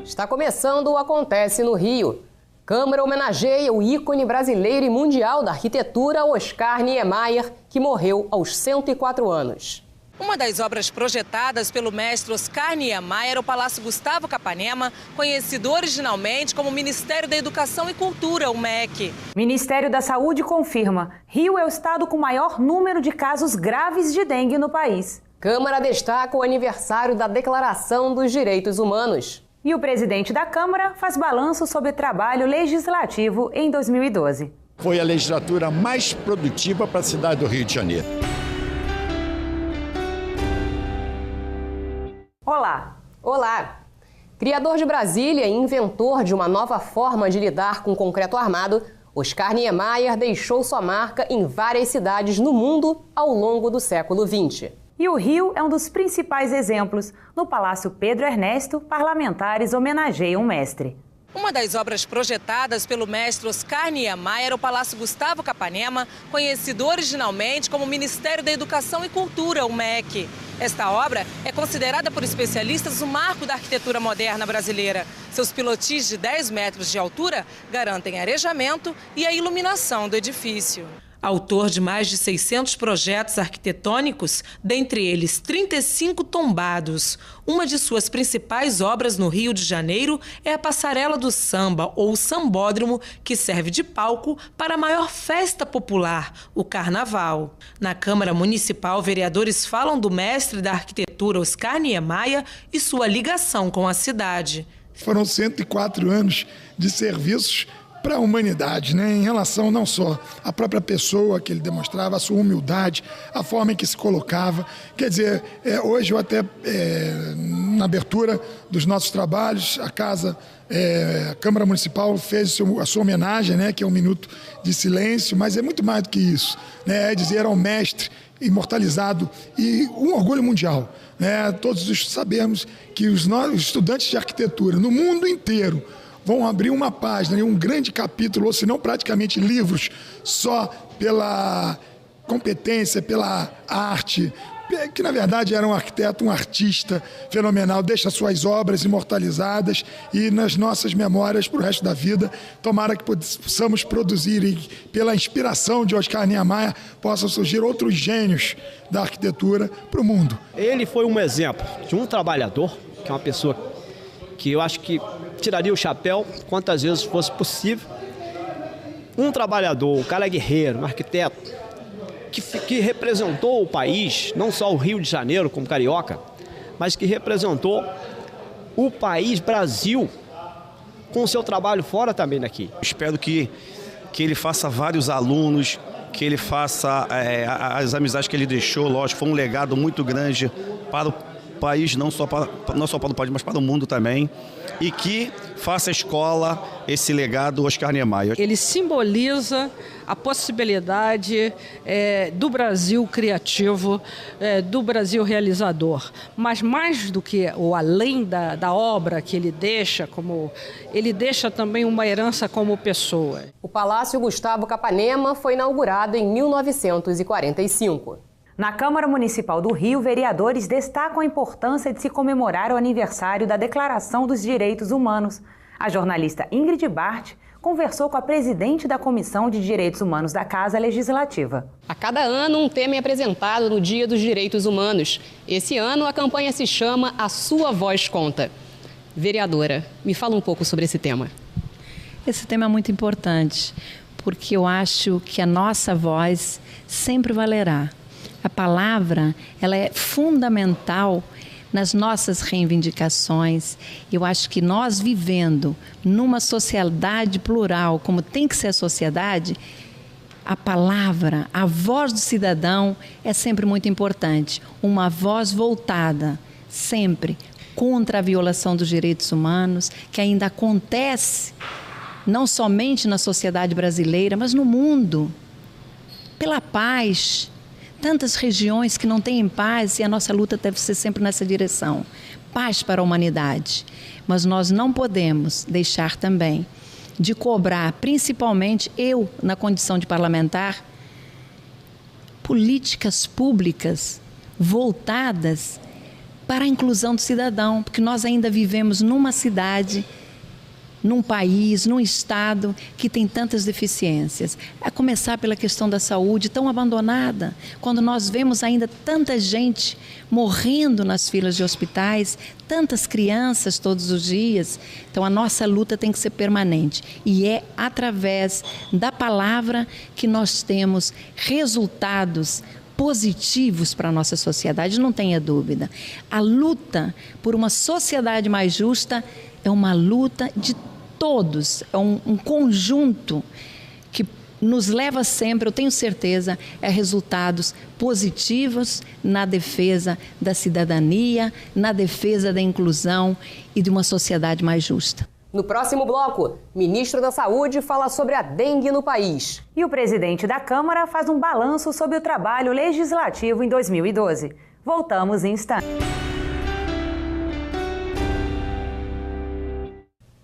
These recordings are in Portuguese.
Está começando o Acontece no Rio. Câmara homenageia o ícone brasileiro e mundial da arquitetura Oscar Niemeyer, que morreu aos 104 anos. Uma das obras projetadas pelo mestre Oscar Niemeyer é o Palácio Gustavo Capanema, conhecido originalmente como Ministério da Educação e Cultura, o MEC. Ministério da Saúde confirma: Rio é o estado com maior número de casos graves de dengue no país. Câmara destaca o aniversário da Declaração dos Direitos Humanos. E o presidente da Câmara faz balanço sobre trabalho legislativo em 2012. Foi a legislatura mais produtiva para a cidade do Rio de Janeiro. Olá! Olá! Criador de Brasília e inventor de uma nova forma de lidar com concreto armado, Oscar Niemeyer deixou sua marca em várias cidades no mundo ao longo do século XX. E o Rio é um dos principais exemplos. No Palácio Pedro Ernesto, parlamentares homenageiam o mestre. Uma das obras projetadas pelo mestre Oscar Niemeyer é o Palácio Gustavo Capanema, conhecido originalmente como Ministério da Educação e Cultura, o MEC. Esta obra é considerada por especialistas o marco da arquitetura moderna brasileira. Seus pilotis de 10 metros de altura garantem arejamento e a iluminação do edifício. Autor de mais de 600 projetos arquitetônicos, dentre eles 35 tombados. Uma de suas principais obras no Rio de Janeiro é a Passarela do Samba, ou Sambódromo, que serve de palco para a maior festa popular, o Carnaval. Na Câmara Municipal, vereadores falam do mestre da arquitetura Oscar Niemeyer e sua ligação com a cidade. Foram 104 anos de serviços para a humanidade, né? Em relação não só à própria pessoa que ele demonstrava, a sua humildade, a forma em que se colocava. Quer dizer, hoje eu até, na abertura dos nossos trabalhos, a Câmara Municipal fez a sua homenagem, né? Que é um minuto de silêncio, mas é muito mais do que isso, né? É dizer ao mestre imortalizado e um orgulho mundial, né? Todos sabemos que os estudantes de arquitetura no mundo inteiro vão abrir uma página, um grande capítulo, ou se não praticamente livros, só pela competência, pela arte, que na verdade era um arquiteto, um artista fenomenal, deixa suas obras imortalizadas e nas nossas memórias para o resto da vida. Tomara que possamos produzir e pela inspiração de Oscar Niemeyer possam surgir outros gênios da arquitetura para o mundo. Ele foi um exemplo de um trabalhador, que é uma pessoa que eu acho que tiraria o chapéu quantas vezes fosse possível. Um trabalhador, um cara guerreiro, um arquiteto, que representou o país, não só o Rio de Janeiro como carioca, mas que representou o país Brasil com o seu trabalho fora também daqui. Espero que ele faça vários alunos, que ele faça as amizades que ele deixou, lógico, foi um legado muito grande para o país, não só para o país, mas para o mundo também, e que faça a escola esse legado Oscar Niemeyer. Ele simboliza a possibilidade do Brasil criativo, do Brasil realizador, mas mais do que ou além da obra que ele deixa também uma herança como pessoa. O Palácio Gustavo Capanema foi inaugurado em 1945. Na Câmara Municipal do Rio, vereadores destacam a importância de se comemorar o aniversário da Declaração dos Direitos Humanos. A jornalista Ingrid Bart conversou com a presidente da Comissão de Direitos Humanos da Casa Legislativa. A cada ano, um tema é apresentado no Dia dos Direitos Humanos. Esse ano, a campanha se chama A Sua Voz Conta. Vereadora, me fala um pouco sobre esse tema. Esse tema é muito importante, porque eu acho que a nossa voz sempre valerá. A palavra, ela é fundamental nas nossas reivindicações. Eu acho que nós vivendo numa sociedade plural, como tem que ser a sociedade, a palavra, a voz do cidadão é sempre muito importante. Uma voz voltada sempre contra a violação dos direitos humanos, que ainda acontece não somente na sociedade brasileira, mas no mundo. Pela paz. Tantas regiões que não têm paz e a nossa luta deve ser sempre nessa direção. Paz para a humanidade. Mas nós não podemos deixar também de cobrar, principalmente eu, na condição de parlamentar, políticas públicas voltadas para a inclusão do cidadão, porque nós ainda vivemos numa cidade, num país, num estado que tem tantas deficiências. A começar pela questão da saúde, tão abandonada, quando nós vemos ainda tanta gente morrendo nas filas de hospitais, tantas crianças todos os dias. Então a nossa luta tem que ser permanente e é através da palavra que nós temos resultados positivos para a nossa sociedade, não tenha dúvida. A luta por uma sociedade mais justa é uma luta de todos, é um conjunto que nos leva sempre, eu tenho certeza, a resultados positivos na defesa da cidadania, na defesa da inclusão e de uma sociedade mais justa. No próximo bloco, ministro da Saúde fala sobre a dengue no país. E o presidente da Câmara faz um balanço sobre o trabalho legislativo em 2012. Voltamos em instantes.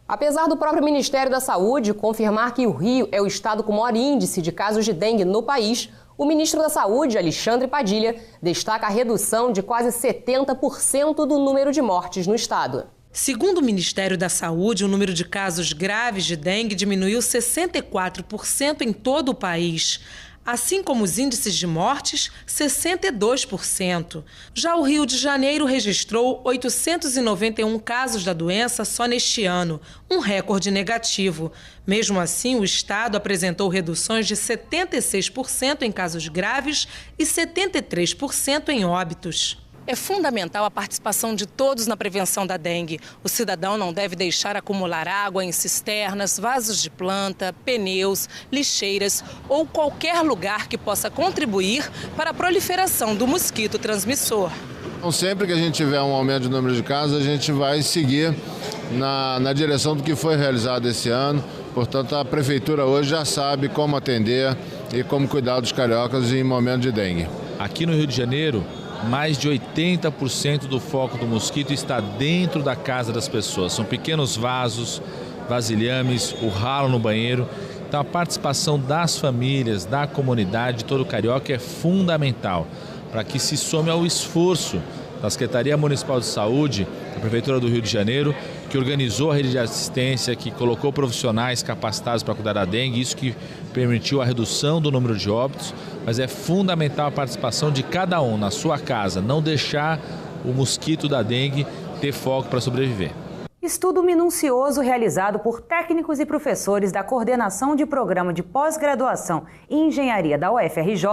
Apesar do próprio Ministério da Saúde confirmar que o Rio é o estado com maior índice de casos de dengue no país, o ministro da Saúde, Alexandre Padilha, destaca a redução de quase 70% do número de mortes no estado. Segundo o Ministério da Saúde, o número de casos graves de dengue diminuiu 64% em todo o país. Assim como os índices de mortes, 62%. Já o Rio de Janeiro registrou 891 casos da doença só neste ano, um recorde negativo. Mesmo assim, o estado apresentou reduções de 76% em casos graves e 73% em óbitos. É fundamental a participação de todos na prevenção da dengue. O cidadão não deve deixar acumular água em cisternas, vasos de planta, pneus, lixeiras ou qualquer lugar que possa contribuir para a proliferação do mosquito transmissor. Então, sempre que a gente tiver um aumento de número de casos, a gente vai seguir na direção do que foi realizado esse ano. Portanto, a Prefeitura hoje já sabe como atender e como cuidar dos cariocas em momento de dengue. Aqui no Rio de Janeiro, mais de 80% do foco do mosquito está dentro da casa das pessoas. São pequenos vasos, vasilhames, o ralo no banheiro. Então a participação das famílias, da comunidade, de todo o carioca é fundamental para que se some ao esforço da Secretaria Municipal de Saúde, da Prefeitura do Rio de Janeiro, que organizou a rede de assistência, que colocou profissionais capacitados para cuidar da dengue, isso que permitiu a redução do número de óbitos, mas é fundamental a participação de cada um na sua casa, não deixar o mosquito da dengue ter foco para sobreviver. Estudo minucioso realizado por técnicos e professores da Coordenação de Programa de Pós-Graduação em Engenharia da UFRJ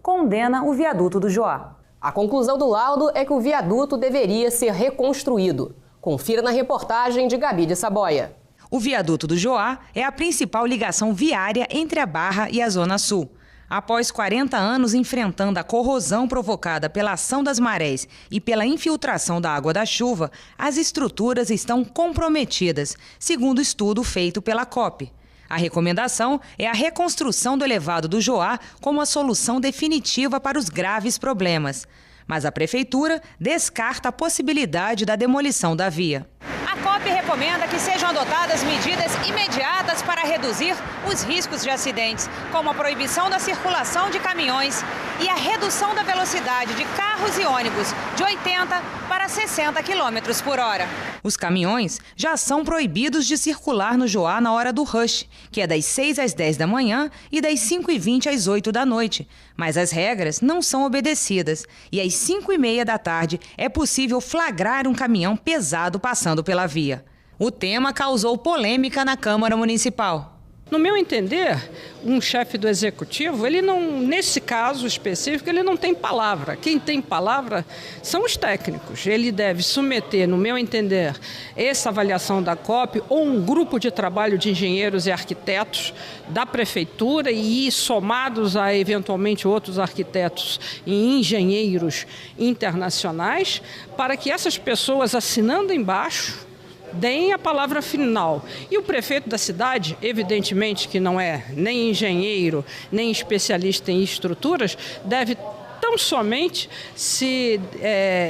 condena o viaduto do Joá. A conclusão do laudo é que o viaduto deveria ser reconstruído. Confira na reportagem de Gabi de Saboia. O viaduto do Joá é a principal ligação viária entre a Barra e a Zona Sul. Após 40 anos enfrentando a corrosão provocada pela ação das marés e pela infiltração da água da chuva, as estruturas estão comprometidas, segundo estudo feito pela COP. A recomendação é a reconstrução do elevado do Joá como a solução definitiva para os graves problemas. Mas a Prefeitura descarta a possibilidade da demolição da via. A COP recomenda que sejam adotadas medidas imediatas para reduzir os riscos de acidentes, como a proibição da circulação de caminhões e a redução da velocidade de carros e ônibus de 80 para 60 km por hora. Os caminhões já são proibidos de circular no Joá na hora do rush, que é das 6 às 10 da manhã e das 5h20 às 8 da noite. Mas as regras não são obedecidas e às 5h30 da tarde é possível flagrar um caminhão pesado passando pela via. O tema causou polêmica na Câmara Municipal. No meu entender, um chefe do executivo, ele não, nesse caso específico, ele não tem palavra. Quem tem palavra são os técnicos. Ele deve submeter, no meu entender, essa avaliação da COP ou um grupo de trabalho de engenheiros e arquitetos da prefeitura e somados a, eventualmente, outros arquitetos e engenheiros internacionais, para que essas pessoas, assinando embaixo, deem a palavra final. E o prefeito da cidade, evidentemente que não é nem engenheiro, nem especialista em estruturas, deve tão somente se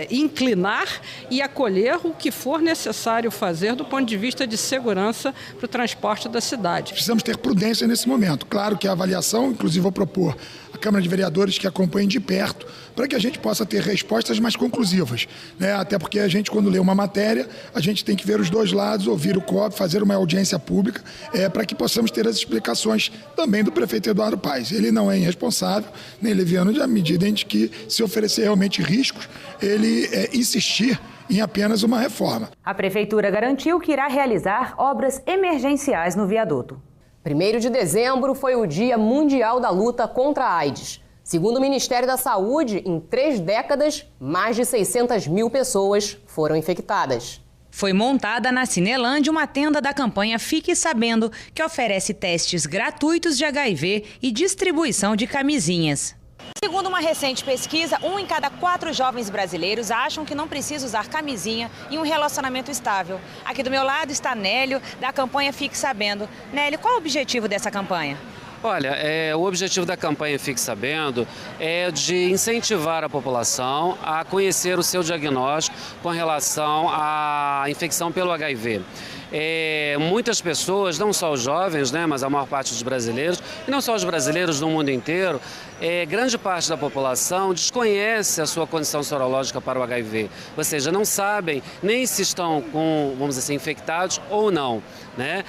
inclinar e acolher o que for necessário fazer do ponto de vista de segurança para o transporte da cidade. Precisamos ter prudência nesse momento. Claro que a avaliação, inclusive vou propor à Câmara de Vereadores que acompanhem de perto para que a gente possa ter respostas mais conclusivas, né? Até porque a gente, quando lê uma matéria, a gente tem que ver os dois lados, ouvir o COB, fazer uma audiência pública, para que possamos ter as explicações também do prefeito Eduardo Paes. Ele não é irresponsável, nem leviano, na medida em que, se oferecer realmente riscos, ele insistir em apenas uma reforma. A Prefeitura garantiu que irá realizar obras emergenciais no viaduto. 1º de dezembro foi o Dia Mundial da Luta contra a AIDS. Segundo o Ministério da Saúde, em 3 décadas, mais de 600 mil pessoas foram infectadas. Foi montada na Cinelândia uma tenda da campanha Fique Sabendo, que oferece testes gratuitos de HIV e distribuição de camisinhas. Segundo uma recente pesquisa, 1 em cada 4 jovens brasileiros acham que não precisa usar camisinha em um relacionamento estável. Aqui do meu lado está Nélio, da campanha Fique Sabendo. Nélio, qual é o objetivo dessa campanha? Olha, o objetivo da campanha Fique Sabendo é de incentivar a população a conhecer o seu diagnóstico com relação à infecção pelo HIV. Muitas pessoas, não só os jovens, né, mas a maior parte dos brasileiros, e não só os brasileiros no mundo inteiro, grande parte da população desconhece a sua condição sorológica para o HIV, ou seja, não sabem nem se estão com, vamos dizer assim, infectados ou não, né?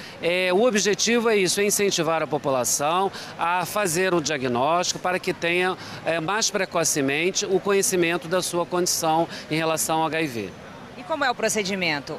O objetivo é isso, é incentivar a população a fazer o diagnóstico para que tenha mais precocemente o conhecimento da sua condição em relação ao HIV. E como é o procedimento?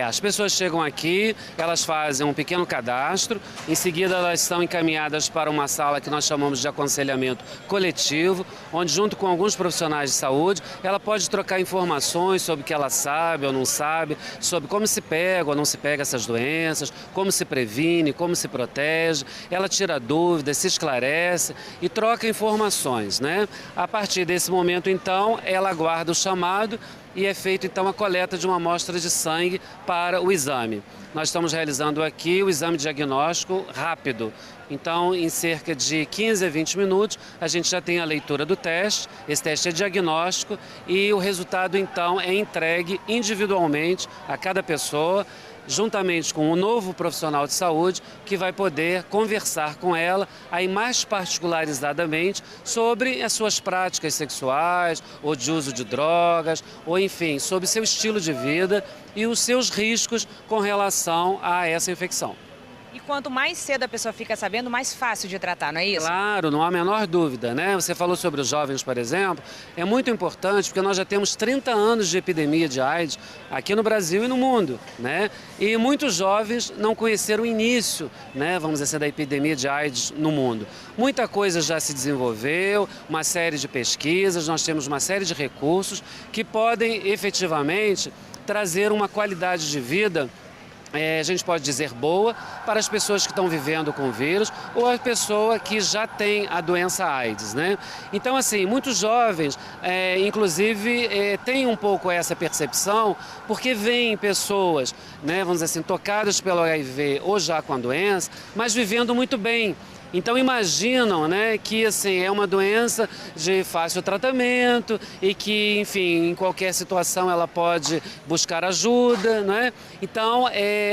As pessoas chegam aqui, elas fazem um pequeno cadastro, em seguida elas são encaminhadas para uma sala que nós chamamos de aconselhamento coletivo, onde junto com alguns profissionais de saúde, ela pode trocar informações sobre o que ela sabe ou não sabe, sobre como se pega ou não se pega essas doenças, como se previne, como se protege, ela tira dúvidas, se esclarece e troca informações, né? A partir desse momento, então, ela aguarda o chamado e é feita então a coleta de uma amostra de sangue para o exame. Nós estamos realizando aqui o exame diagnóstico rápido. Então, em cerca de 15 a 20 minutos, a gente já tem a leitura do teste. Esse teste é diagnóstico e o resultado então é entregue individualmente a cada pessoa, juntamente com um novo profissional de saúde que vai poder conversar com ela aí mais particularizadamente sobre as suas práticas sexuais ou de uso de drogas, ou enfim, sobre seu estilo de vida e os seus riscos com relação a essa infecção. E quanto mais cedo a pessoa fica sabendo, mais fácil de tratar, não é isso? Claro, não há a menor dúvida, né? Você falou sobre os jovens, por exemplo, é muito importante porque nós já temos 30 anos de epidemia de AIDS aqui no Brasil e no mundo, né? E muitos jovens não conheceram o início, né, vamos dizer, da epidemia de AIDS no mundo. Muita coisa já se desenvolveu, uma série de pesquisas, nós temos uma série de recursos que podem efetivamente trazer uma qualidade de vida, a gente pode dizer boa, para as pessoas que estão vivendo com o vírus ou a pessoa que já tem a doença AIDS, né? Então, assim, muitos jovens, inclusive, têm um pouco essa percepção porque veem pessoas, né, vamos dizer assim, tocadas pelo HIV ou já com a doença, mas vivendo muito bem. Então imaginam, né, que assim, é uma doença de fácil tratamento e que, enfim, em qualquer situação ela pode buscar ajuda, né? Então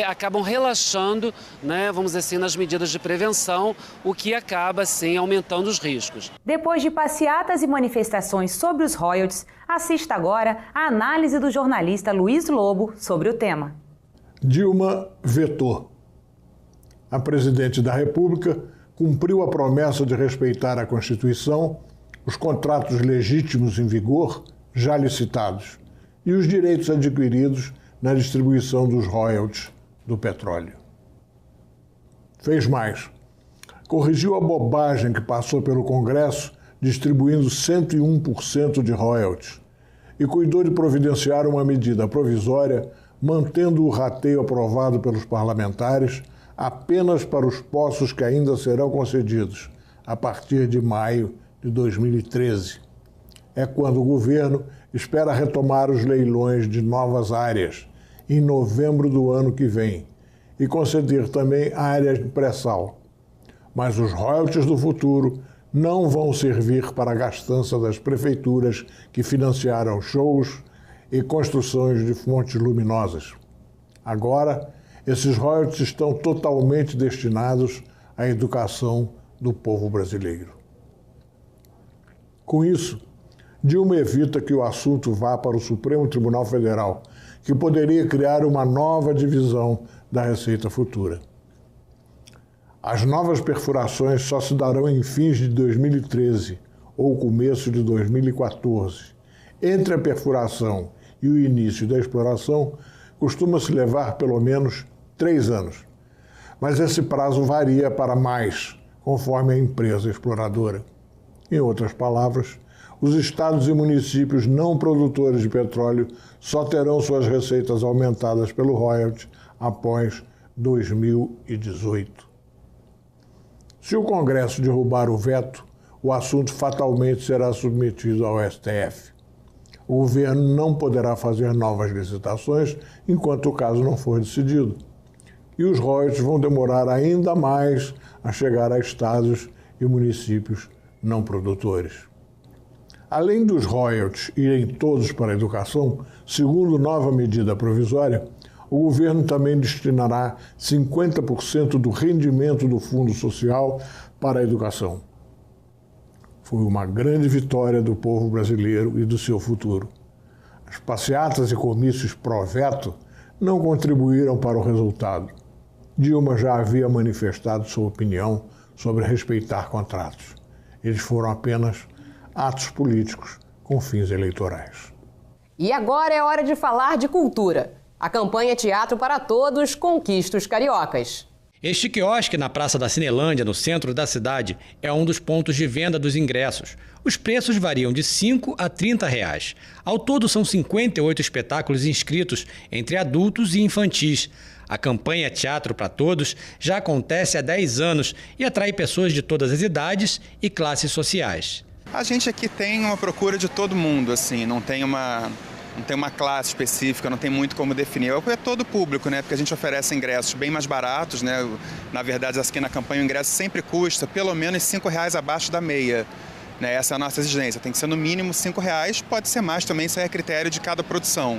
acabam relaxando, né, vamos dizer assim, nas medidas de prevenção, o que acaba assim aumentando os riscos. Depois de passeatas e manifestações sobre os royalties, assista agora a análise do jornalista Luiz Lobo sobre o tema. Dilma vetou. A presidente da República cumpriu a promessa de respeitar a Constituição, os contratos legítimos em vigor, já licitados, e os direitos adquiridos na distribuição dos royalties do petróleo. Fez mais. Corrigiu a bobagem que passou pelo Congresso, distribuindo 101% de royalties, e cuidou de providenciar uma medida provisória, mantendo o rateio aprovado pelos parlamentares apenas para os poços que ainda serão concedidos a partir de maio de 2013. É quando o governo espera retomar os leilões de novas áreas em novembro do ano que vem e conceder também áreas de pré-sal. Mas os royalties do futuro não vão servir para a gastança das prefeituras que financiaram shows e construções de fontes luminosas. Agora, esses royalties estão totalmente destinados à educação do povo brasileiro. Com isso, Dilma evita que o assunto vá para o Supremo Tribunal Federal, que poderia criar uma nova divisão da Receita futura. As novas perfurações só se darão em fins de 2013 ou começo de 2014. Entre a perfuração e o início da exploração, costuma-se levar pelo menos 3 anos. Mas esse prazo varia para mais, conforme a empresa exploradora. Em outras palavras, os estados e municípios não produtores de petróleo só terão suas receitas aumentadas pelo royalties após 2018. Se o Congresso derrubar o veto, o assunto fatalmente será submetido ao STF. O governo não poderá fazer novas licitações enquanto o caso não for decidido. E os royalties vão demorar ainda mais a chegar a estados e municípios não produtores. Além dos royalties irem todos para a educação, segundo nova medida provisória, o governo também destinará 50% do rendimento do Fundo Social para a educação. Foi uma grande vitória do povo brasileiro e do seu futuro. As passeatas e comícios pró-veto não contribuíram para o resultado. Dilma já havia manifestado sua opinião sobre respeitar contratos. Eles foram apenas atos políticos com fins eleitorais. E agora é hora de falar de cultura. A campanha Teatro para Todos conquista os cariocas. Este quiosque na Praça da Cinelândia, no centro da cidade, é um dos pontos de venda dos ingressos. Os preços variam de R$ 5 a R$ 30. Ao todo, são 58 espetáculos inscritos entre adultos e infantis. A campanha Teatro para Todos já acontece há 10 anos e atrai pessoas de todas as idades e classes sociais. A gente aqui tem uma procura de todo mundo, assim, não tem uma classe específica, não tem muito como definir. É todo público, né? Porque a gente oferece ingressos bem mais baratos, né? Na verdade, aqui na campanha o ingresso sempre custa pelo menos R$ 5 abaixo da meia. Né? Essa é a nossa exigência. Tem que ser no mínimo R$ 5, pode ser mais também, isso é critério de cada produção.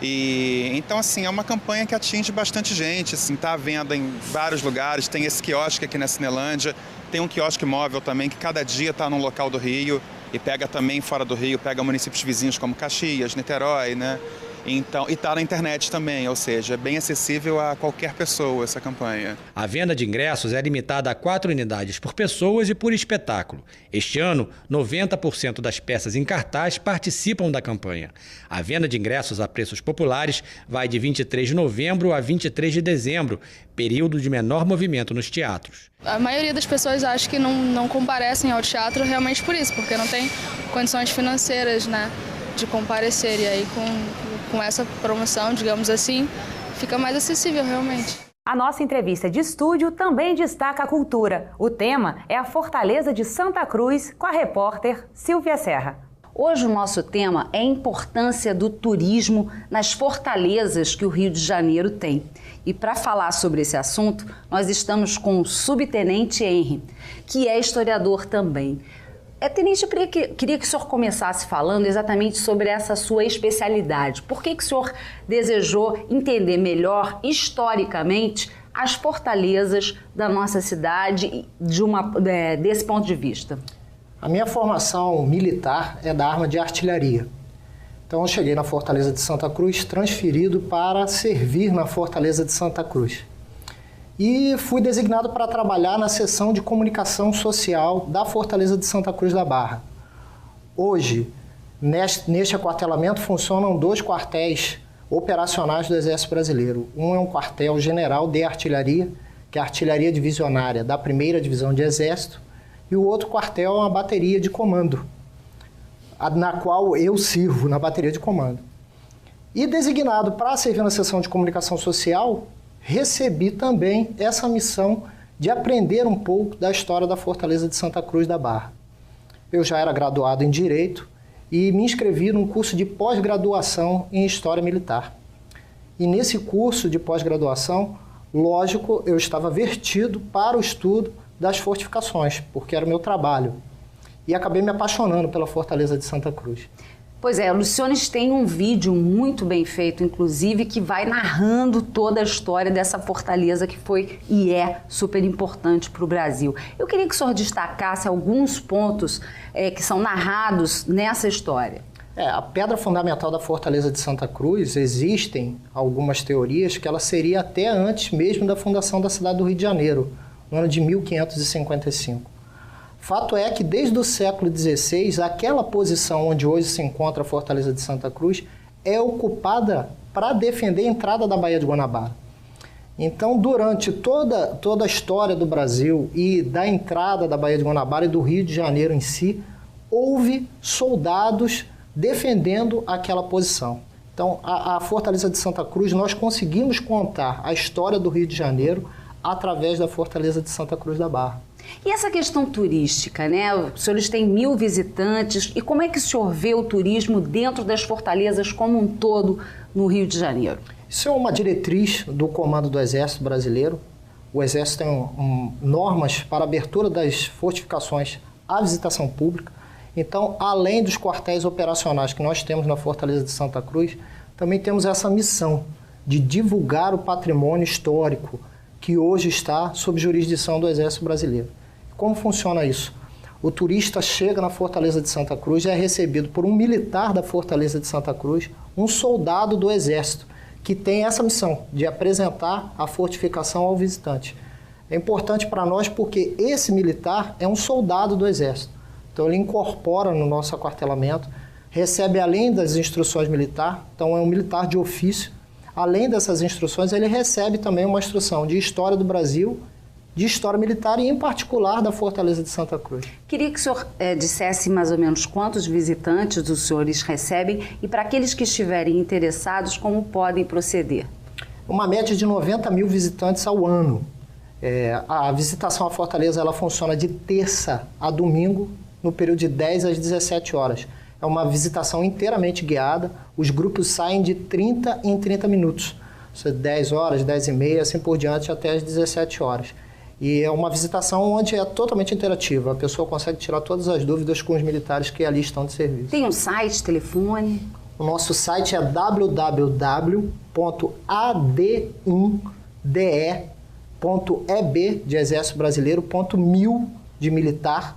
E então, assim, é uma campanha que atinge bastante gente, assim, tá à venda em vários lugares. Tem esse quiosque aqui na Cinelândia, tem um quiosque móvel também que cada dia está num local do Rio e pega também fora do Rio, pega municípios vizinhos como Caxias, Niterói, né? Então, e está na internet também, ou seja, é bem acessível a qualquer pessoa essa campanha. A venda de ingressos é limitada a 4 unidades por pessoas e por espetáculo. Este ano, 90% das peças em cartaz participam da campanha. A venda de ingressos a preços populares vai de 23 de novembro a 23 de dezembro, período de menor movimento nos teatros. A maioria das pessoas acha que não comparecem ao teatro realmente por isso, porque não tem condições financeiras, né, de comparecer. E aí com essa promoção, digamos assim, fica mais acessível realmente. A nossa entrevista de estúdio também destaca a cultura. O tema é a Fortaleza de Santa Cruz, com a repórter Silvia Serra. Hoje o nosso tema é a importância do turismo nas fortalezas que o Rio de Janeiro tem. E para falar sobre esse assunto, nós estamos com o subtenente Henry, que é historiador também. Tenente, eu queria que o senhor começasse falando exatamente sobre essa sua especialidade. Por que o senhor desejou entender melhor, historicamente, as fortalezas da nossa cidade desse ponto de vista? A minha formação militar é da arma de artilharia. Então eu cheguei na Fortaleza de Santa Cruz transferido para servir na Fortaleza de Santa Cruz. E fui designado para trabalhar na seção de comunicação social da Fortaleza de Santa Cruz da Barra. Hoje, neste aquartelamento, funcionam 2 quartéis operacionais do Exército Brasileiro. Um é um quartel general de artilharia, que é a artilharia divisionária da 1ª Divisão de Exército, e o outro quartel é uma bateria de comando, na qual eu sirvo na bateria de comando. E designado para servir na seção de comunicação social, recebi também essa missão de aprender um pouco da história da Fortaleza de Santa Cruz da Barra. Eu já era graduado em Direito e me inscrevi num curso de pós-graduação em História Militar. E nesse curso de pós-graduação, lógico, eu estava vertido para o estudo das fortificações, porque era o meu trabalho. E acabei me apaixonando pela Fortaleza de Santa Cruz. Pois é, o Luciones tem um vídeo muito bem feito, inclusive, que vai narrando toda a história dessa fortaleza que foi e é super importante para o Brasil. Eu queria que o senhor destacasse alguns pontos que são narrados nessa história. A pedra fundamental da Fortaleza de Santa Cruz, existem algumas teorias que ela seria até antes mesmo da fundação da cidade do Rio de Janeiro, no ano de 1555. Fato é que desde o século XVI, aquela posição onde hoje se encontra a Fortaleza de Santa Cruz é ocupada para defender a entrada da Baía de Guanabara. Então, durante toda a história do Brasil e da entrada da Baía de Guanabara e do Rio de Janeiro em si, houve soldados defendendo aquela posição. Então, a Fortaleza de Santa Cruz, nós conseguimos contar a história do Rio de Janeiro através da Fortaleza de Santa Cruz da Barra. E essa questão turística, né? Os senhores têm 1000 visitantes. E como é que o senhor vê o turismo dentro das fortalezas como um todo no Rio de Janeiro? Isso é uma diretriz do Comando do Exército Brasileiro. O Exército tem normas para a abertura das fortificações à visitação pública. Então, além dos quartéis operacionais que nós temos na Fortaleza de Santa Cruz, também temos essa missão de divulgar o patrimônio histórico que hoje está sob jurisdição do Exército Brasileiro. Como funciona isso? O turista chega na Fortaleza de Santa Cruz e é recebido por um militar da Fortaleza de Santa Cruz, um soldado do Exército, que tem essa missão de apresentar a fortificação ao visitante. É importante para nós porque esse militar é um soldado do Exército. Então ele incorpora no nosso aquartelamento, recebe além das instruções militares, então é um militar de ofício. Além dessas instruções, ele recebe também uma instrução de História do Brasil, de História Militar e, em particular, da Fortaleza de Santa Cruz. Queria que o senhor dissesse mais ou menos quantos visitantes os senhores recebem e, para aqueles que estiverem interessados, como podem proceder. Uma média de 90 mil visitantes ao ano. A visitação à Fortaleza ela funciona de terça a domingo, no período de 10 às 17 horas. É uma visitação inteiramente guiada, os grupos saem de 30 em 30 minutos. 10 horas, 10 e meia, assim por diante, até as 17 horas. E é uma visitação onde é totalmente interativa. A pessoa consegue tirar todas as dúvidas com os militares que ali estão de serviço. Tem um site, telefone? O nosso site é www.ad1de.eb, de Exército Brasileiro.mil, de militar.br.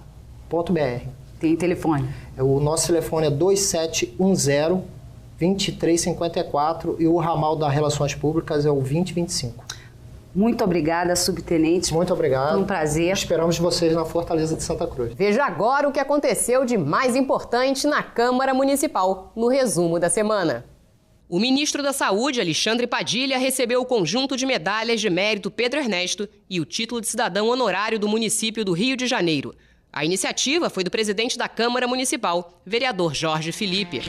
Tem telefone? O nosso telefone é 2710-2354 e o ramal das Relações Públicas é o 2025. Muito obrigada, subtenente. Muito obrigado. Foi um prazer. Esperamos vocês na Fortaleza de Santa Cruz. Veja agora o que aconteceu de mais importante na Câmara Municipal, no resumo da semana. O ministro da Saúde, Alexandre Padilha, recebeu o conjunto de medalhas de mérito Pedro Ernesto e o título de cidadão honorário do município do Rio de Janeiro. A iniciativa foi do presidente da Câmara Municipal, vereador Jorge Felipe.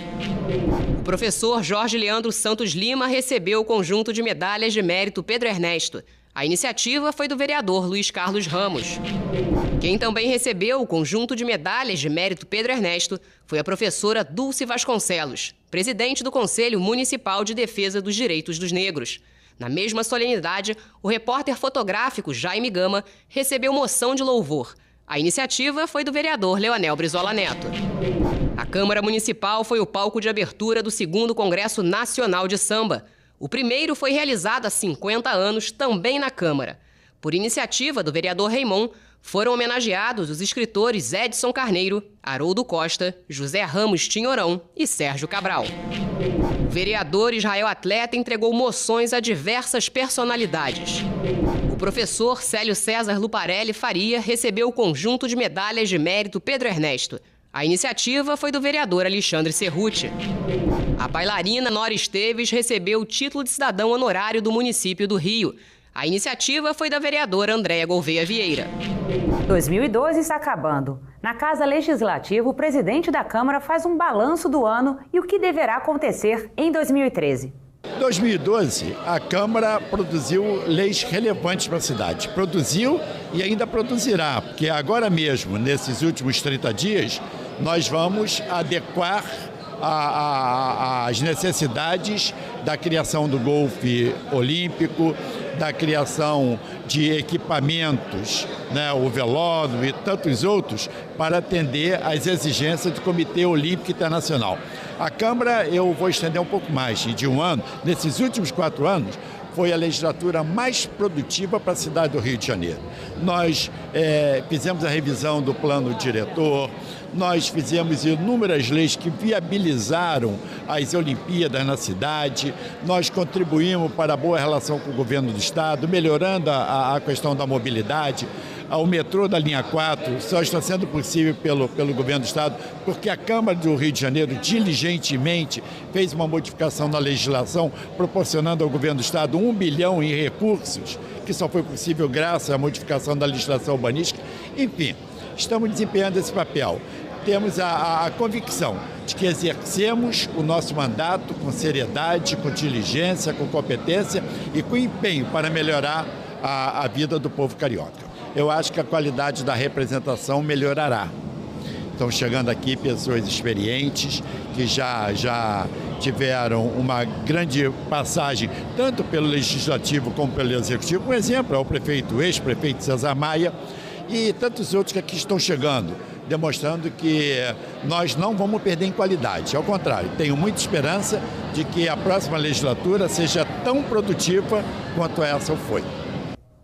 O professor Jorge Leandro Santos Lima recebeu o conjunto de medalhas de mérito Pedro Ernesto. A iniciativa foi do vereador Luiz Carlos Ramos. Quem também recebeu o conjunto de medalhas de mérito Pedro Ernesto foi a professora Dulce Vasconcelos, presidente do Conselho Municipal de Defesa dos Direitos dos Negros. Na mesma solenidade, o repórter fotográfico Jaime Gama recebeu moção de louvor. A iniciativa foi do vereador Leonel Brizola Neto. A Câmara Municipal foi o palco de abertura do 2º Congresso Nacional de Samba. O primeiro foi realizado há 50 anos, também na Câmara. Por iniciativa do vereador Raimon, foram homenageados os escritores Edson Carneiro, Haroldo Costa, José Ramos Tinhorão e Sérgio Cabral. O vereador Israel Atleta entregou moções a diversas personalidades. O professor Célio César Luparelli Faria recebeu o conjunto de medalhas de mérito Pedro Ernesto. A iniciativa foi do vereador Alexandre Cerruti. A bailarina Nora Esteves recebeu o título de cidadão honorário do município do Rio. A iniciativa foi da vereadora Andréa Gouveia Vieira. 2012 está acabando. Na Casa Legislativa, o presidente da Câmara faz um balanço do ano e o que deverá acontecer em 2013. Em 2012, a Câmara produziu leis relevantes para a cidade. Produziu e ainda produzirá, porque agora mesmo, nesses últimos 30 dias, nós vamos adequar as necessidades da criação do golfe olímpico, da criação de equipamentos, né, o velódromo e tantos outros, para atender às exigências do Comitê Olímpico Internacional. A Câmara, eu vou estender um pouco mais, de um ano, nesses últimos 4 anos, foi a legislatura mais produtiva para a cidade do Rio de Janeiro. Nós fizemos a revisão do plano diretor, nós fizemos inúmeras leis que viabilizaram as Olimpíadas na cidade, nós contribuímos para a boa relação com o governo do Estado, melhorando a questão da mobilidade. O metrô da linha 4 só está sendo possível pelo governo do Estado, porque a Câmara do Rio de Janeiro diligentemente fez uma modificação na legislação, proporcionando ao governo do Estado 1 bilhão em recursos, que só foi possível graças à modificação da legislação urbanística. Enfim, estamos desempenhando esse papel. Temos a convicção de que exercemos o nosso mandato com seriedade, com diligência, com competência e com empenho para melhorar a vida do povo carioca. Eu acho que a qualidade da representação melhorará. Estão chegando aqui pessoas experientes que já tiveram uma grande passagem, tanto pelo Legislativo como pelo Executivo. Um exemplo é o prefeito, o ex-prefeito César Maia e tantos outros que aqui estão chegando, demonstrando que nós não vamos perder em qualidade. Ao contrário, tenho muita esperança de que a próxima legislatura seja tão produtiva quanto essa foi.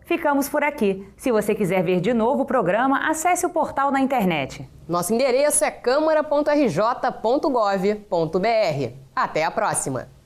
Ficamos por aqui. Se você quiser ver de novo o programa, acesse o portal na internet. Nosso endereço é câmara.rj.gov.br. Até a próxima!